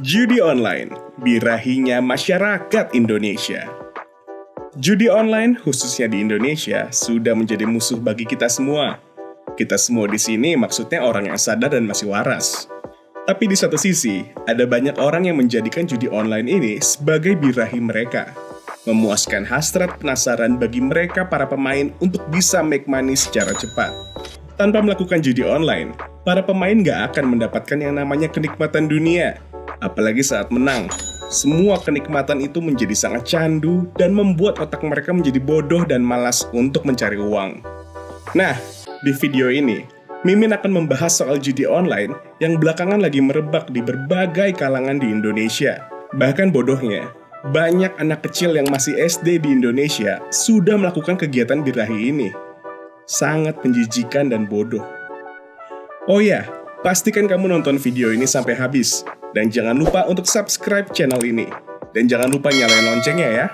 Judi online, birahinya masyarakat Indonesia. Judi online, khususnya di Indonesia, sudah menjadi musuh bagi kita semua. Kita semua di sini maksudnya orang yang sadar dan masih waras. Tapi di satu sisi, ada banyak orang yang menjadikan judi online ini sebagai birahi mereka. Memuaskan hasrat penasaran bagi mereka para pemain untuk bisa make money secara cepat. Tanpa melakukan judi online, para pemain nggak akan mendapatkan yang namanya kenikmatan dunia. Apalagi saat menang, semua kenikmatan itu menjadi sangat candu dan membuat otak mereka menjadi bodoh dan malas untuk mencari uang. Nah, di video ini, Mimin akan membahas soal judi online yang belakangan lagi merebak di berbagai kalangan di Indonesia. Bahkan bodohnya, banyak anak kecil yang masih SD di Indonesia sudah melakukan kegiatan birahi ini. Sangat menjijikan dan bodoh. Oh ya, pastikan kamu nonton video ini sampai habis. Dan jangan lupa untuk subscribe channel ini. Dan jangan lupa nyalain loncengnya ya.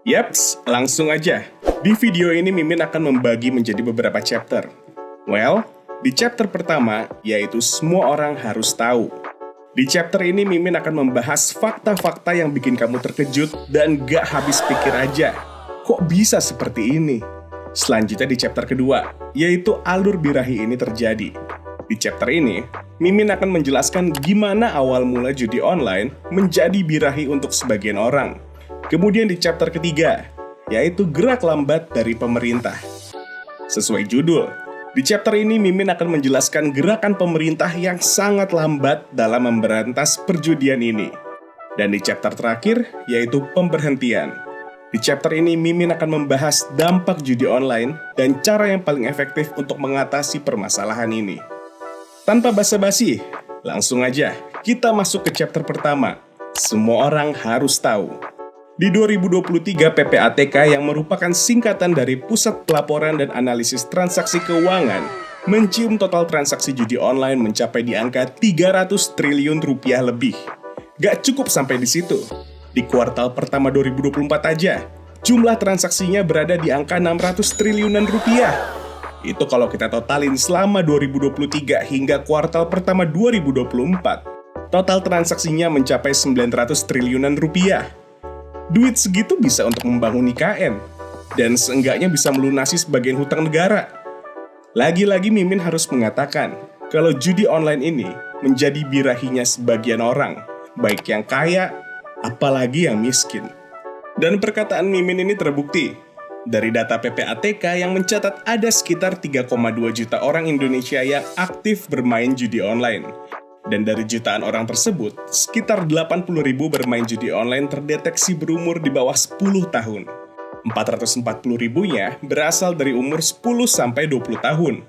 Yaps, langsung aja. Di video ini Mimin akan membagi menjadi beberapa chapter. Well, di chapter pertama, yaitu semua orang harus tahu. Di chapter ini Mimin akan membahas fakta-fakta yang bikin kamu terkejut dan gak habis pikir aja. Kok bisa seperti ini? Selanjutnya di chapter kedua, yaitu alur birahi ini terjadi. Di chapter ini, Mimin akan menjelaskan gimana awal mula judi online menjadi birahi untuk sebagian orang. Kemudian di chapter ketiga, yaitu gerak lambat dari pemerintah. Sesuai judul, di chapter ini Mimin akan menjelaskan gerakan pemerintah yang sangat lambat dalam memberantas perjudian ini. Dan di chapter terakhir, yaitu pemberhentian. Di chapter ini Mimin akan membahas dampak judi online dan cara yang paling efektif untuk mengatasi permasalahan ini. Tanpa basa-basi, langsung aja kita masuk ke chapter pertama. Semua orang harus tahu. Di 2023 PPATK yang merupakan singkatan dari Pusat Pelaporan dan Analisis Transaksi Keuangan mencium total transaksi judi online mencapai di angka 300 triliun rupiah lebih. Gak cukup sampai di situ. Di kuartal pertama 2024 aja, jumlah transaksinya berada di angka 600 triliunan rupiah. Itu kalau kita totalin selama 2023 hingga kuartal pertama 2024. Total transaksinya mencapai 900 triliunan rupiah. Duit segitu bisa untuk membangun IKN, dan seenggaknya bisa melunasi sebagian hutang negara. Lagi-lagi Mimin harus mengatakan, kalau judi online ini menjadi birahinya sebagian orang, baik yang kaya, apalagi yang miskin. Dan perkataan Mimin ini terbukti dari data PPATK yang mencatat ada sekitar 3,2 juta orang Indonesia yang aktif bermain judi online. Dan dari jutaan orang tersebut, sekitar 80 ribu bermain judi online terdeteksi berumur di bawah 10 tahun. 440 ribunya berasal dari umur 10-20 tahun.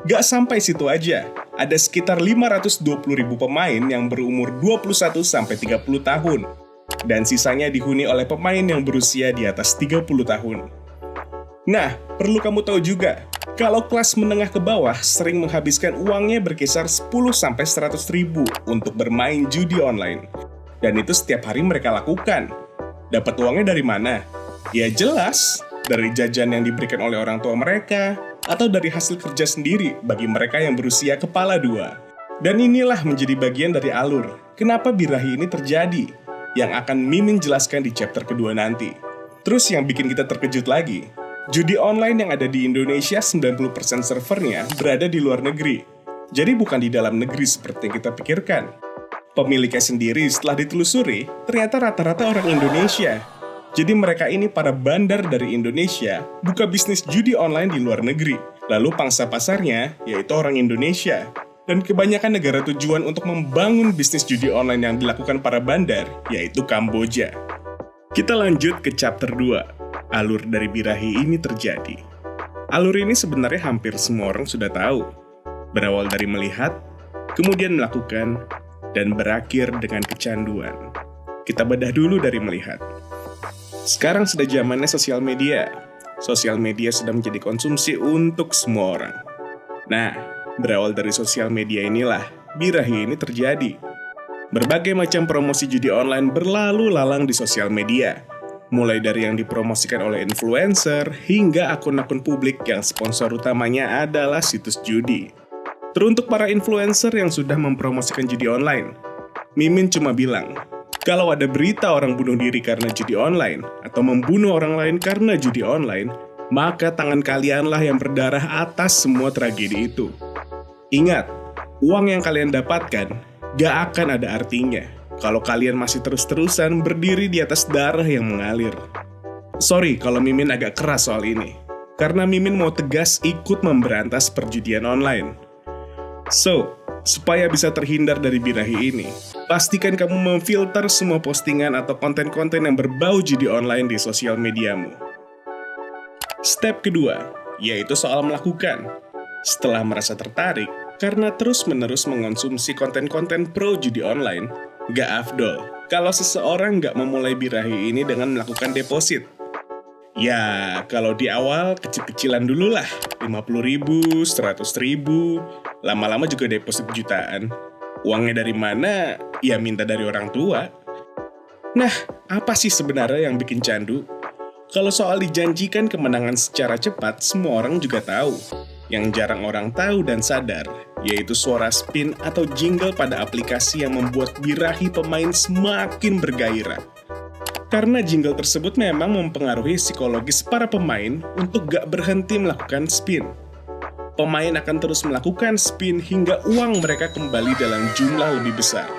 Gak sampai situ aja, ada sekitar 520 ribu pemain yang berumur 21-30 tahun. Dan sisanya dihuni oleh pemain yang berusia di atas 30 tahun. Nah, perlu kamu tahu juga, kalau kelas menengah ke bawah sering menghabiskan uangnya berkisar 10-100 ribu untuk bermain judi online. Dan itu setiap hari mereka lakukan. Dapat uangnya dari mana? Ya jelas, dari jajan yang diberikan oleh orang tua mereka, atau dari hasil kerja sendiri bagi mereka yang berusia kepala dua. Dan inilah menjadi bagian dari alur, kenapa birahi ini terjadi, yang akan Mimin jelaskan di chapter kedua nanti. Terus yang bikin kita terkejut lagi, judi online yang ada di Indonesia 90% servernya berada di luar negeri. Jadi bukan di dalam negeri seperti yang kita pikirkan. Pemiliknya sendiri setelah ditelusuri, ternyata rata-rata orang Indonesia. Jadi mereka ini para bandar dari Indonesia, buka bisnis judi online di luar negeri. Lalu pangsa pasarnya, yaitu orang Indonesia. Dan kebanyakan negara tujuan untuk membangun bisnis judi online yang dilakukan para bandar, yaitu Kamboja. Kita lanjut ke chapter 2. Alur dari birahi ini terjadi. Alur ini sebenarnya hampir semua orang sudah tahu. Berawal dari melihat, kemudian melakukan, dan berakhir dengan kecanduan. Kita bedah dulu dari melihat. Sekarang sudah zamannya sosial media. Sosial media sudah menjadi konsumsi untuk semua orang. Nah, berawal dari sosial media inilah birahi ini terjadi. Berbagai macam promosi judi online berlalu lalang di sosial media. Mulai dari yang dipromosikan oleh influencer hingga akun-akun publik yang sponsor utamanya adalah situs judi. Teruntuk para influencer yang sudah mempromosikan judi online, Mimin cuma bilang, kalau ada berita orang bunuh diri karena judi online atau membunuh orang lain karena judi online, maka tangan kalianlah yang berdarah atas semua tragedi itu. Ingat, uang yang kalian dapatkan gak akan ada artinya kalau kalian masih terus-terusan berdiri di atas darah yang mengalir. Sorry kalau Mimin agak keras soal ini, karena Mimin mau tegas ikut memberantas perjudian online. So, supaya bisa terhindar dari birahi ini, pastikan kamu memfilter semua postingan atau konten-konten yang berbau judi online di sosial mediamu. Step kedua, yaitu soal melakukan. Setelah merasa tertarik, karena terus-menerus mengonsumsi konten-konten pro judi online, gak afdol kalau seseorang gak memulai birahi ini dengan melakukan deposit. Ya, kalau di awal kecil-kecilan dulu lah, 50.000, 100.000, lama-lama juga deposit jutaan. Uangnya dari mana? Ya minta dari orang tua. Nah, apa sih sebenarnya yang bikin candu? Kalau soal dijanjikan kemenangan secara cepat, semua orang juga tahu. Yang jarang orang tahu dan sadar, yaitu suara spin atau jingle pada aplikasi yang membuat birahi pemain semakin bergairah. Karena jingle tersebut memang mempengaruhi psikologis para pemain untuk gak berhenti melakukan spin. Pemain akan terus melakukan spin hingga uang mereka kembali dalam jumlah lebih besar.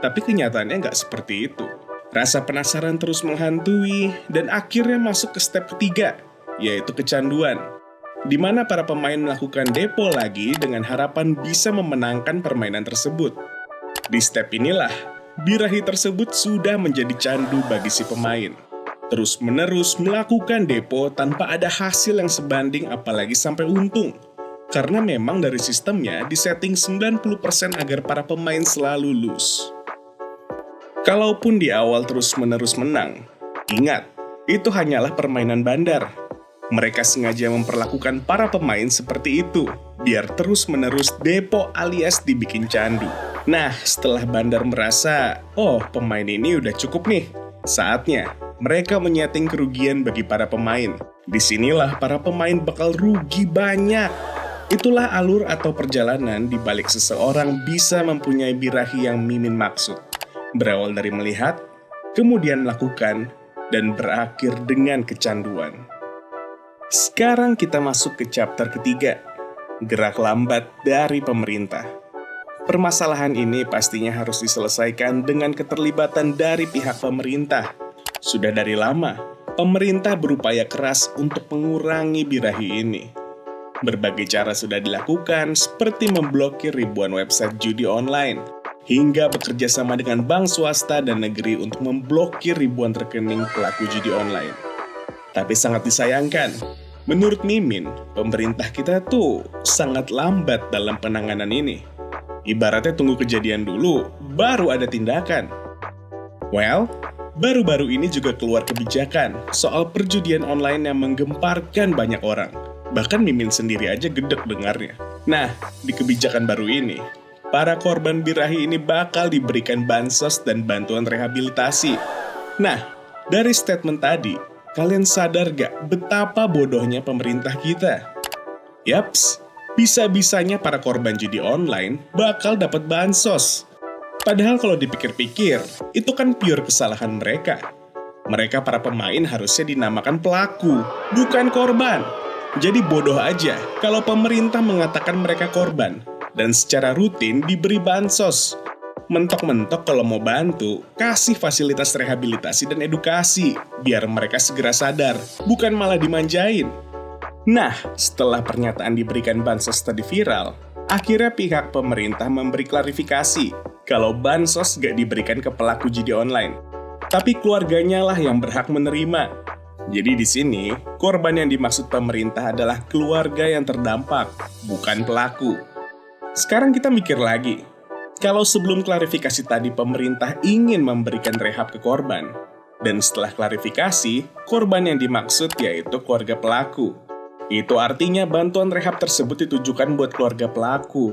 Tapi kenyataannya gak seperti itu. Rasa penasaran terus menghantui dan akhirnya masuk ke step ketiga, yaitu kecanduan. Di mana para pemain melakukan depo lagi dengan harapan bisa memenangkan permainan tersebut. Di step inilah, birahi tersebut sudah menjadi candu bagi si pemain. Terus-menerus melakukan depo tanpa ada hasil yang sebanding apalagi sampai untung. Karena memang dari sistemnya disetting 90% agar para pemain selalu lose. Kalaupun di awal terus-menerus menang, ingat, itu hanyalah permainan bandar. Mereka sengaja memperlakukan para pemain seperti itu, biar terus-menerus depo alias dibikin candu. Nah, setelah bandar merasa, oh pemain ini udah cukup nih, saatnya mereka menyeting kerugian bagi para pemain. Disinilah para pemain bakal rugi banyak. Itulah alur atau perjalanan di balik seseorang bisa mempunyai birahi yang Mimin maksud. Berawal dari melihat, kemudian melakukan, dan berakhir dengan kecanduan. Sekarang kita masuk ke chapter ketiga, gerak lambat dari pemerintah. Permasalahan ini pastinya harus diselesaikan dengan keterlibatan dari pihak pemerintah. Sudah dari lama, pemerintah berupaya keras untuk mengurangi birahi ini. Berbagai cara sudah dilakukan seperti memblokir ribuan website judi online, hingga bekerja sama dengan bank swasta dan negeri untuk memblokir ribuan rekening pelaku judi online. Tapi sangat disayangkan, menurut Mimin, pemerintah kita tuh sangat lambat dalam penanganan ini. Ibaratnya tunggu kejadian dulu, baru ada tindakan. Well, baru-baru ini juga keluar kebijakan soal perjudian online yang menggemparkan banyak orang. Bahkan Mimin sendiri aja gedek dengarnya. Nah, di kebijakan baru ini, para korban birahi ini bakal diberikan bansos dan bantuan rehabilitasi. Nah, dari statement tadi, kalian sadar gak betapa bodohnya pemerintah kita? Yaps, bisa-bisanya para korban judi online bakal dapat bansos. Padahal kalau dipikir-pikir, itu kan pure kesalahan mereka. Mereka para pemain harusnya dinamakan pelaku, bukan korban. Jadi bodoh aja kalau pemerintah mengatakan mereka korban dan secara rutin diberi bansos. Mentok-mentok kalau mau bantu, kasih fasilitas rehabilitasi dan edukasi, biar mereka segera sadar, bukan malah dimanjain. Nah, setelah pernyataan diberikan bansos tadi viral, akhirnya pihak pemerintah memberi klarifikasi kalau bansos gak diberikan ke pelaku judi online, tapi keluarganya lah yang berhak menerima. Jadi di sini, korban yang dimaksud pemerintah adalah keluarga yang terdampak, bukan pelaku. Sekarang kita mikir lagi, kalau sebelum klarifikasi tadi pemerintah ingin memberikan rehab ke korban, dan setelah klarifikasi, korban yang dimaksud yaitu keluarga pelaku. Itu artinya bantuan rehab tersebut ditujukan buat keluarga pelaku.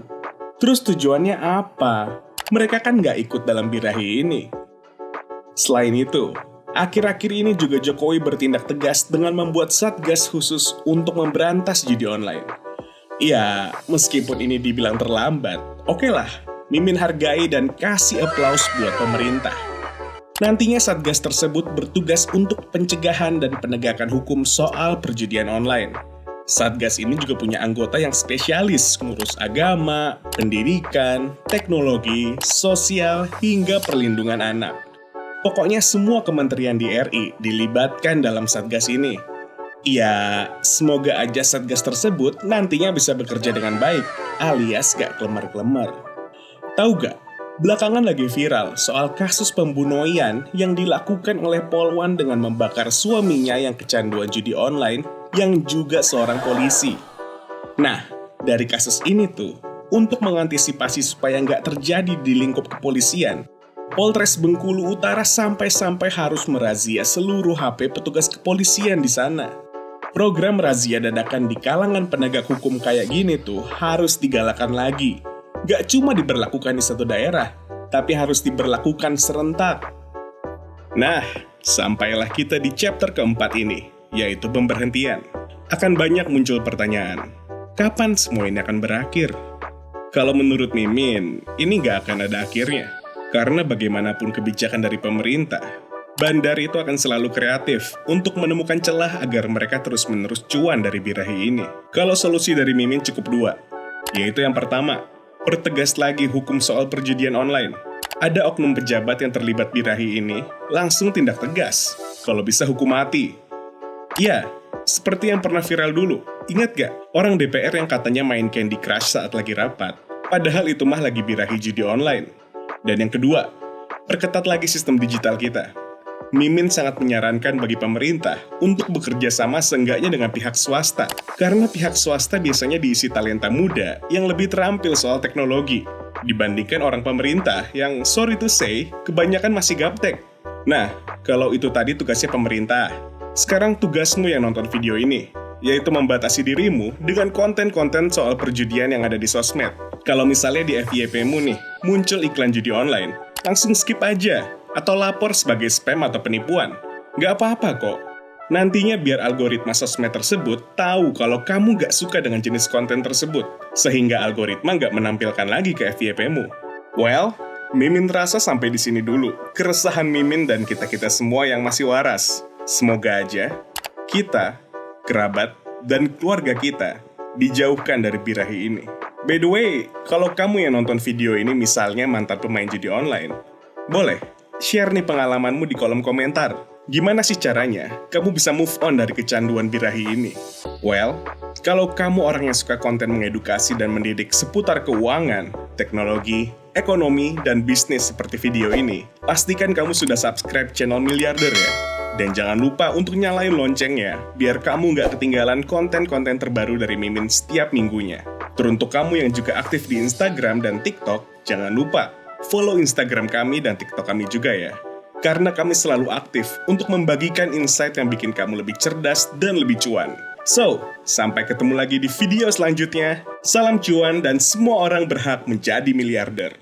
Terus tujuannya apa? Mereka kan nggak ikut dalam birahi ini. Selain itu, akhir-akhir ini juga Jokowi bertindak tegas dengan membuat satgas khusus untuk memberantas judi online. Ya, meskipun ini dibilang terlambat, oke lah, Mimin hargai dan kasih aplaus buat pemerintah. Nantinya Satgas tersebut bertugas untuk pencegahan dan penegakan hukum soal perjudian online. Satgas ini juga punya anggota yang spesialis ngurus agama, pendidikan, teknologi, sosial, hingga perlindungan anak. Pokoknya semua kementerian di RI dilibatkan dalam Satgas ini. Ya, semoga aja Satgas tersebut nantinya bisa bekerja dengan baik, alias gak kelemar-kelemar. Tahu gak? Belakangan lagi viral soal kasus pembunuhan yang dilakukan oleh Polwan dengan membakar suaminya yang kecanduan judi online yang juga seorang polisi. Nah, dari kasus ini tuh, untuk mengantisipasi supaya nggak terjadi di lingkup kepolisian, Polres Bengkulu Utara sampai-sampai harus merazia seluruh HP petugas kepolisian di sana. Program razia dadakan di kalangan penegak hukum kayak gini tuh harus digalakan lagi. Gak cuma diberlakukan di satu daerah, tapi harus diberlakukan serentak. Nah, sampailah kita di chapter keempat ini, yaitu pemberhentian. Akan banyak muncul pertanyaan, kapan semua ini akan berakhir? Kalau menurut Mimin, ini gak akan ada akhirnya. Karena bagaimanapun kebijakan dari pemerintah, bandar itu akan selalu kreatif untuk menemukan celah agar mereka terus-menerus cuan dari birahi ini. Kalau solusi dari Mimin cukup dua, yaitu yang pertama, pertegas lagi hukum soal perjudian online. Ada oknum pejabat yang terlibat birahi ini, langsung tindak tegas. Kalau bisa hukum mati. Ya, seperti yang pernah viral dulu. Ingat gak? Orang DPR yang katanya main Candy Crush saat lagi rapat. Padahal itu mah lagi birahi judi online. Dan yang kedua, perketat lagi sistem digital kita. Mimin sangat menyarankan bagi pemerintah untuk bekerja sama seenggaknya dengan pihak swasta. Karena pihak swasta biasanya diisi talenta muda yang lebih terampil soal teknologi. Dibandingkan orang pemerintah yang, sorry to say, kebanyakan masih gaptek. Nah, kalau itu tadi tugasnya pemerintah. Sekarang tugasmu yang nonton video ini, yaitu membatasi dirimu dengan konten-konten soal perjudian yang ada di sosmed. Kalau misalnya di FYP-mu nih, muncul iklan judi online, langsung skip aja. Atau lapor sebagai spam atau penipuan. Nggak apa-apa kok. Nantinya biar algoritma sosmed tersebut tahu kalau kamu nggak suka dengan jenis konten tersebut, sehingga algoritma nggak menampilkan lagi ke FYP-mu. Well, Mimin terasa sampai di sini dulu. Keresahan Mimin dan kita-kita semua yang masih waras. Semoga aja kita, kerabat, dan keluarga kita dijauhkan dari birahi ini. By the way, kalau kamu yang nonton video ini misalnya mantan pemain judi online, boleh share nih pengalamanmu di kolom komentar. Gimana sih caranya kamu bisa move on dari kecanduan birahi ini? Well, kalau kamu orang yang suka konten mengedukasi dan mendidik seputar keuangan, teknologi, ekonomi, dan bisnis seperti video ini, pastikan kamu sudah subscribe channel Miliarder ya. Dan jangan lupa untuk nyalain loncengnya, biar kamu nggak ketinggalan konten-konten terbaru dari Mimin setiap minggunya. Teruntuk kamu yang juga aktif di Instagram dan TikTok, jangan lupa follow Instagram kami dan TikTok kami juga ya. Karena kami selalu aktif untuk membagikan insight yang bikin kamu lebih cerdas dan lebih cuan. So, sampai ketemu lagi di video selanjutnya. Salam cuan dan semua orang berhak menjadi miliarder.